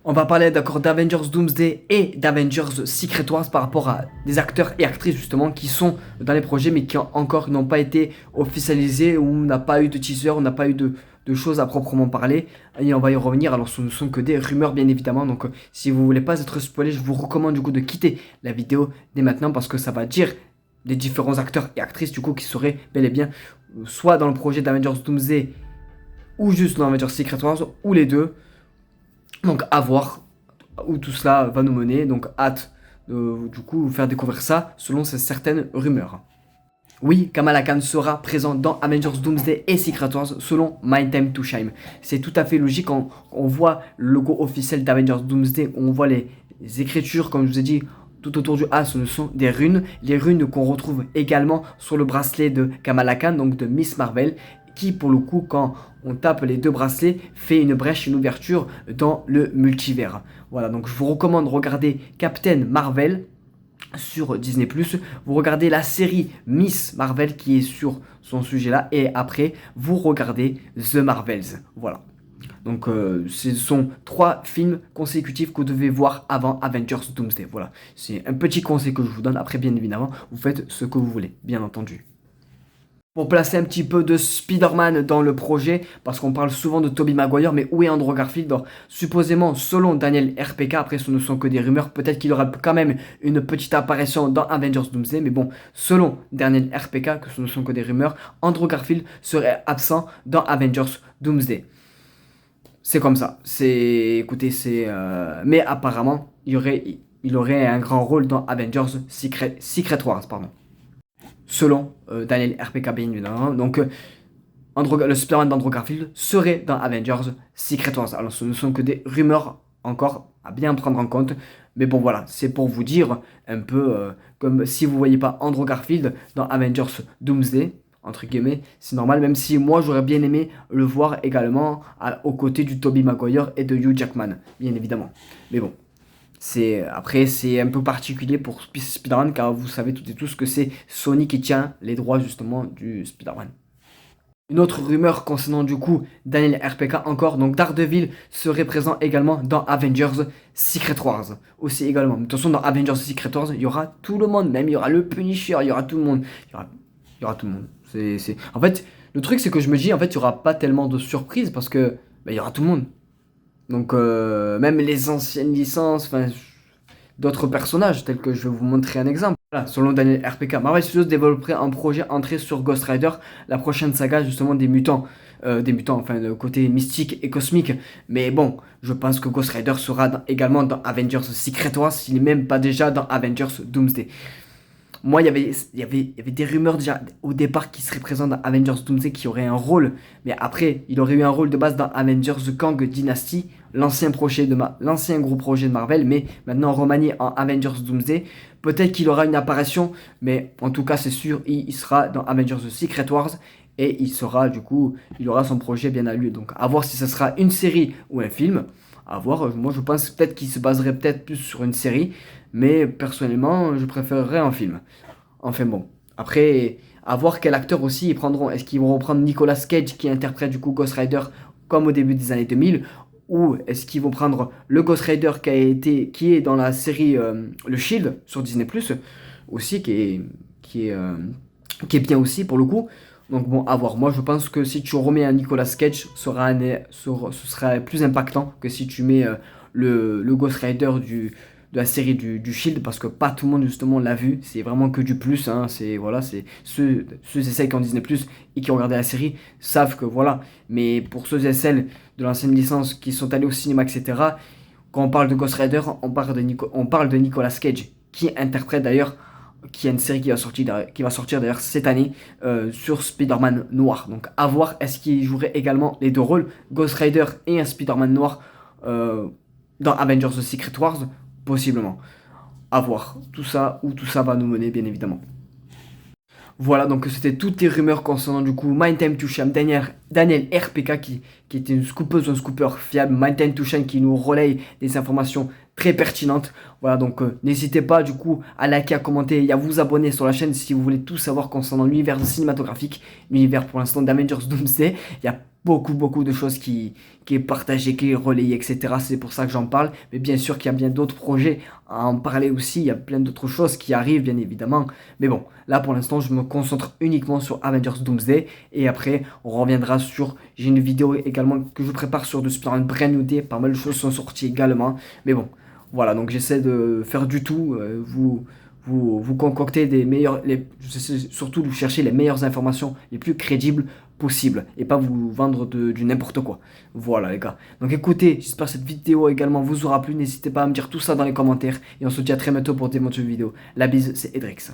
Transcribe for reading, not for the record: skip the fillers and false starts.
On va parler d'accord d'Avengers Doomsday et d'Avengers Secret Wars par rapport à des acteurs et actrices justement qui sont dans les projets mais qui encore n'ont pas été officialisés, où on n'a pas eu de teaser, on n'a pas eu de choses à proprement parler, et on va y revenir. Alors ce ne sont que des rumeurs bien évidemment, donc si vous voulez pas être spoilé, je vous recommande du coup de quitter la vidéo dès maintenant parce que ça va dire des différents acteurs et actrices du coup qui seraient bel et bien soit dans le projet d'Avengers Doomsday ou juste dans Avengers Secret Wars ou les deux. Donc à voir où tout cela va nous mener, donc hâte de du coup vous faire découvrir ça selon ces certaines rumeurs. Oui, Kamala Khan sera présent dans Avengers Doomsday et Secret Wars selon My Time to Shine. C'est tout à fait logique quand on voit le logo officiel d'Avengers Doomsday, on voit les écritures, comme je vous ai dit, tout autour du A, ce sont des runes. Les runes qu'on retrouve également sur le bracelet de Kamala Khan, donc de Miss Marvel, qui pour le coup, quand on tape les deux bracelets, fait une brèche, une ouverture dans le multivers. Voilà, donc je vous recommande de regarder Captain Marvel sur Disney+, vous regardez la série Miss Marvel qui est sur son sujet là, et après vous regardez The Marvels. Voilà. Donc ce sont 3 films consécutifs que vous devez voir avant Avengers Doomsday. Voilà, c'est un petit conseil que je vous donne. Après bien évidemment, vous faites ce que vous voulez, bien entendu. Pour placer un petit peu de Spider-Man dans le projet, parce qu'on parle souvent de Tobey Maguire, mais où est Andrew Garfield? Alors, supposément, selon Daniel RPK, après ce ne sont que des rumeurs, peut-être qu'il aura quand même une petite apparition dans Avengers Doomsday, mais bon, selon Daniel RPK, que ce ne sont que des rumeurs, Andrew Garfield serait absent dans Avengers Doomsday. C'est comme ça, écoutez, mais apparemment, il aurait un grand rôle dans Avengers Secret Wars, pardon. Selon Daniel RPK bien évidemment. Donc le Spider-Man d'Andrew Garfield serait dans Avengers Secret Wars. Alors ce ne sont que des rumeurs encore à bien prendre en compte. Mais bon voilà, c'est pour vous dire un peu comme si vous voyez pas Andrew Garfield dans Avengers Doomsday, entre guillemets, c'est normal, même si moi j'aurais bien aimé le voir également aux côtés du Tobey Maguire et de Hugh Jackman, bien évidemment. Mais bon. Après, c'est un peu particulier pour Spider-Man car vous savez toutes et tous que c'est Sony qui tient les droits justement du Spider-Man. Une autre rumeur concernant du coup Daniel RPK encore, donc Daredevil serait présent également dans Avengers Secret Wars. Aussi également. De toute façon dans Avengers Secret Wars, il y aura tout le monde, même il y aura le Punisher, il y aura tout le monde. Il y aura tout le monde. En fait, le truc c'est que je me dis, en fait, il n'y aura pas tellement de surprises parce que il y aura tout le monde. Donc même les anciennes licences, enfin d'autres personnages tels que je vais vous montrer un exemple. Voilà, selon Daniel RPK, Marvel Studios développerait un projet entré sur Ghost Rider, la prochaine saga justement des mutants, enfin le côté mystique et cosmique. Mais bon, je pense que Ghost Rider sera également dans Avengers Secret Wars, s'il n'est même pas déjà dans Avengers Doomsday. Moi, il y avait des rumeurs déjà au départ qui serait présent dans Avengers Doomsday, qui aurait un rôle. Mais après, il aurait eu un rôle de base dans Avengers The Kang Dynasty, l'ancien gros projet de Marvel, mais maintenant remanié en Avengers Doomsday. Peut-être qu'il aura une apparition, mais en tout cas, c'est sûr, il sera dans Avengers The Secret Wars. Et il aura son projet bien à lui. Donc, à voir si ce sera une série ou un film. À voir, moi je pense peut-être qu'il se baserait peut-être plus sur une série, mais personnellement je préférerais un film. Enfin bon, après à voir quel acteur aussi ils prendront. Est-ce qu'ils vont reprendre Nicolas Cage qui interprète du coup Ghost Rider comme au début des années 2000, ou est-ce qu'ils vont prendre le Ghost Rider qui est dans la série Le Shield sur Disney+, aussi qui est bien aussi pour le coup. Donc bon, à voir. Moi, je pense que si tu remets un Nicolas Cage, ce sera plus impactant que si tu mets le Ghost Rider de la série du Shield, parce que pas tout le monde justement l'a vu. C'est vraiment que du plus. Hein. C'est ceux et celles qui ont Disney+ et qui ont regardé la série savent que voilà. Mais pour ceux et celles de l'ancienne licence qui sont allés au cinéma, etc. Quand on parle de Ghost Rider, on parle de Nicolas Cage, qui interprète d'ailleurs, qui a une série qui va sortir d'ailleurs cette année sur Spider-Man noir. Donc à voir, est-ce qu'il jouerait également les deux rôles, Ghost Rider et un Spider-Man noir dans Avengers The Secret Wars, possiblement. À voir, où tout ça va nous mener bien évidemment. Voilà, donc c'était toutes les rumeurs concernant du coup My Time to Shine, Daniel RPK qui était une scoopeuse ou un scooper fiable, My Time to Shine qui nous relaye des informations très pertinentes. Voilà, donc n'hésitez pas du coup à liker, à commenter et à vous abonner sur la chaîne si vous voulez tout savoir concernant l'univers cinématographique, l'univers pour l'instant d'Avengers Doomsday. Il y a beaucoup de choses qui est partagé, qui est relayé, etc. C'est pour ça que j'en parle. Mais bien sûr qu'il y a bien d'autres projets à en parler aussi. Il y a plein d'autres choses qui arrivent, bien évidemment. Mais bon, là pour l'instant, je me concentre uniquement sur Avengers Doomsday. Et après, on reviendra sur. J'ai une vidéo également que je prépare sur de Spider-Man Brand New Day. Pas mal de choses sont sorties également. Mais bon, voilà. Donc j'essaie de faire du tout. Vous concoctez des meilleurs. J'essaie surtout de chercher les meilleures informations, les plus crédibles possibles. Et pas vous vendre du n'importe quoi. Voilà les gars. Donc écoutez, j'espère que cette vidéo également vous aura plu. N'hésitez pas à me dire tout ça dans les commentaires. Et on se dit à très bientôt pour des vidéos. La bise, c'est Edrix.